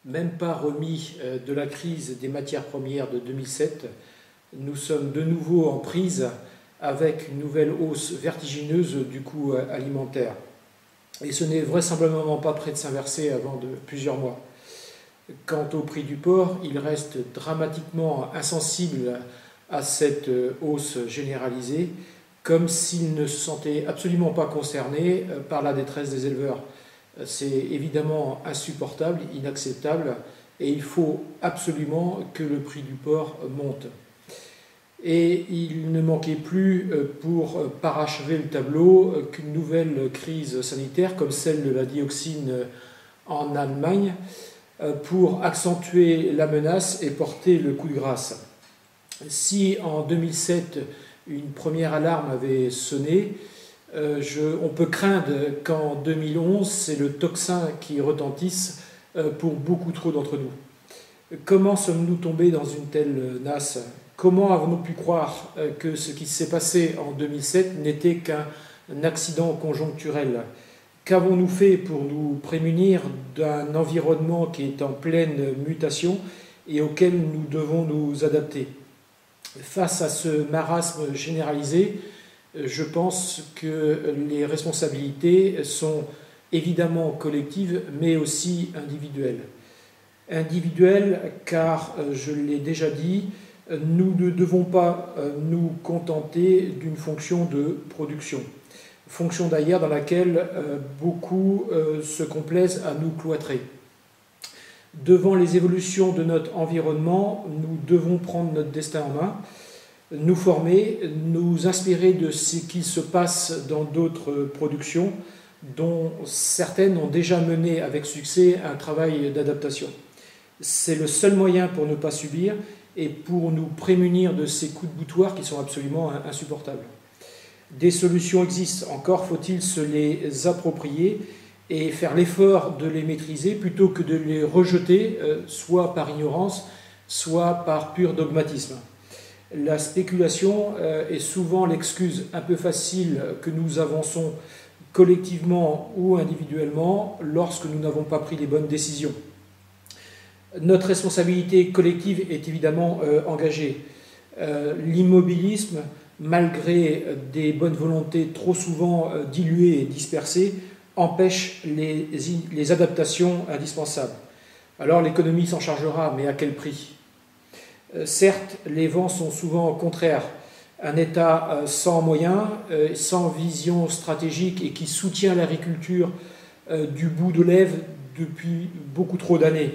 même pas remis de la crise des matières premières de 2007, nous sommes de nouveau en prise avec une nouvelle hausse vertigineuse du coût alimentaire. Et ce n'est vraisemblablement pas près de s'inverser avant de plusieurs mois. Quant au prix du porc, il reste dramatiquement insensible à cette hausse généralisée, comme s'il ne se sentait absolument pas concerné par la détresse des éleveurs. C'est évidemment insupportable, inacceptable, et il faut absolument que le prix du porc monte. Et il ne manquait plus, pour parachever le tableau, qu'une nouvelle crise sanitaire, comme celle de la dioxine en Allemagne, pour accentuer la menace et porter le coup de grâce. Si en 2007, une première alarme avait sonné, on peut craindre qu'en 2011, c'est le tocsin qui retentisse pour beaucoup trop d'entre nous. Comment sommes-nous tombés dans une telle nasse ? Comment avons-nous pu croire que ce qui s'est passé en 2007 n'était qu'un accident conjoncturel ? Qu'avons-nous fait pour nous prémunir d'un environnement qui est en pleine mutation et auquel nous devons nous adapter ? Face à ce marasme généralisé, je pense que les responsabilités sont évidemment collectives, mais aussi individuelles. Individuelles car, je l'ai déjà dit, nous ne devons pas nous contenter d'une fonction de production. Fonction d'ailleurs dans laquelle beaucoup se complaisent à nous cloîtrer. Devant les évolutions de notre environnement, nous devons prendre notre destin en main, nous former, nous inspirer de ce qui se passe dans d'autres productions, dont certaines ont déjà mené avec succès un travail d'adaptation. C'est le seul moyen pour ne pas subir et pour nous prémunir de ces coups de boutoir qui sont absolument insupportables. Des solutions existent, encore faut-il se les approprier et faire l'effort de les maîtriser plutôt que de les rejeter, soit par ignorance, soit par pur dogmatisme. La spéculation est souvent l'excuse un peu facile que nous avançons collectivement ou individuellement lorsque nous n'avons pas pris les bonnes décisions. Notre responsabilité collective est évidemment engagée. L'immobilisme, malgré des bonnes volontés trop souvent diluées et dispersées, empêche les adaptations indispensables. Alors l'économie s'en chargera, mais à quel prix ? Certes, les vents sont souvent contraires. Un État sans moyens, sans vision stratégique et qui soutient l'agriculture du bout de lèvres depuis beaucoup trop d'années.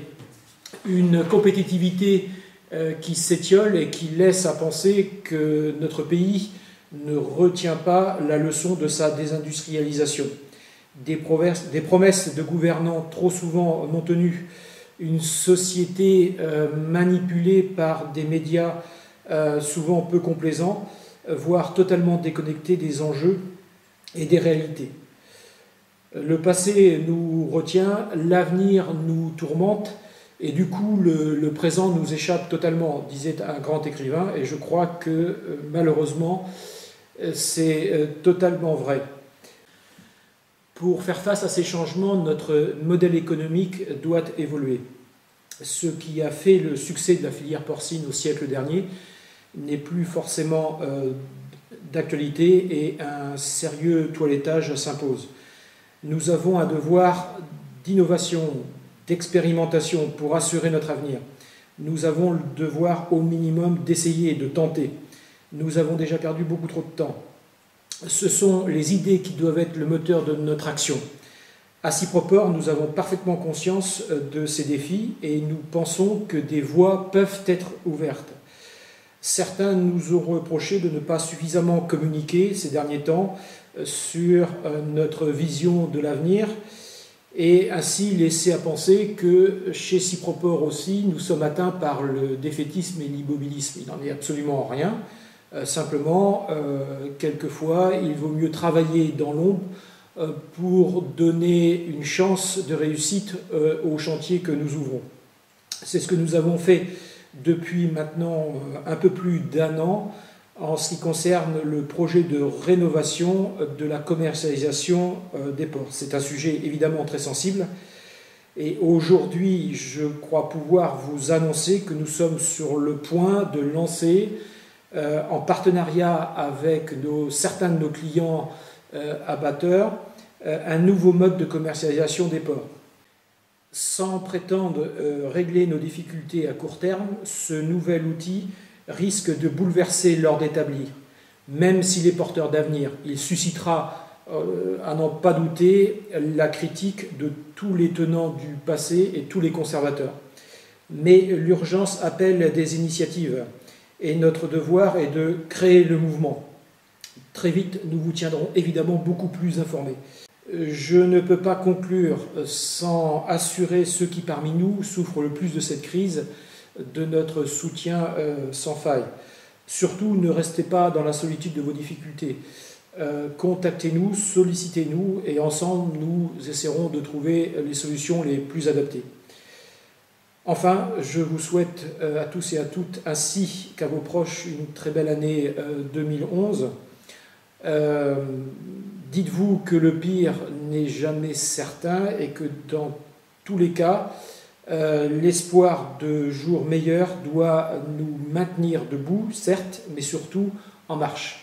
Une compétitivité qui s'étiole et qui laisse à penser que notre pays ne retient pas la leçon de sa désindustrialisation. Des promesses de gouvernants trop souvent non tenues, une société manipulée par des médias souvent peu complaisants, voire totalement déconnectés des enjeux et des réalités. Le passé nous retient, l'avenir nous tourmente, et du coup le présent nous échappe totalement, disait un grand écrivain, et je crois que malheureusement c'est totalement vrai. Pour faire face à ces changements, notre modèle économique doit évoluer. Ce qui a fait le succès de la filière porcine au siècle dernier n'est plus forcément d'actualité et un sérieux toilettage s'impose. Nous avons un devoir d'innovation, d'expérimentation pour assurer notre avenir. Nous avons le devoir au minimum d'essayer, de tenter. Nous avons déjà perdu beaucoup trop de temps. Ce sont les idées qui doivent être le moteur de notre action. À s'y propor, nous avons parfaitement conscience de ces défis et nous pensons que des voies peuvent être ouvertes. Certains nous ont reproché de ne pas suffisamment communiquer ces derniers temps sur notre vision de l'avenir et ainsi laisser à penser que chez Cyproport aussi, nous sommes atteints par le défaitisme et l'immobilisme. Il n'en est absolument rien. Simplement, quelquefois, il vaut mieux travailler dans l'ombre pour donner une chance de réussite au chantier que nous ouvrons. C'est ce que nous avons fait depuis maintenant un peu plus d'un an en ce qui concerne le projet de rénovation de la commercialisation des porcs. C'est un sujet évidemment très sensible Et aujourd'hui, je crois pouvoir vous annoncer que nous sommes sur le point de lancer, en partenariat avec certains de nos clients abatteurs, un nouveau mode de commercialisation des porcs. Sans prétendre régler nos difficultés à court terme, ce nouvel outil risque de bouleverser l'ordre établi. Même s'il est porteur d'avenir, il suscitera, à n'en pas douter, la critique de tous les tenants du passé et tous les conservateurs. Mais l'urgence appelle des initiatives et notre devoir est de créer le mouvement. Très vite, nous vous tiendrons évidemment beaucoup plus informés. Je ne peux pas conclure sans assurer ceux qui parmi nous souffrent le plus de cette crise de notre soutien sans faille. Surtout, ne restez pas dans la solitude de vos difficultés. Contactez-nous, sollicitez-nous et ensemble, nous essaierons de trouver les solutions les plus adaptées. Enfin, je vous souhaite à tous et à toutes, ainsi qu'à vos proches, une très belle année 2011. Dites-vous que le pire n'est jamais certain et que dans tous les cas, l'espoir de jours meilleurs doit nous maintenir debout, certes, mais surtout en marche.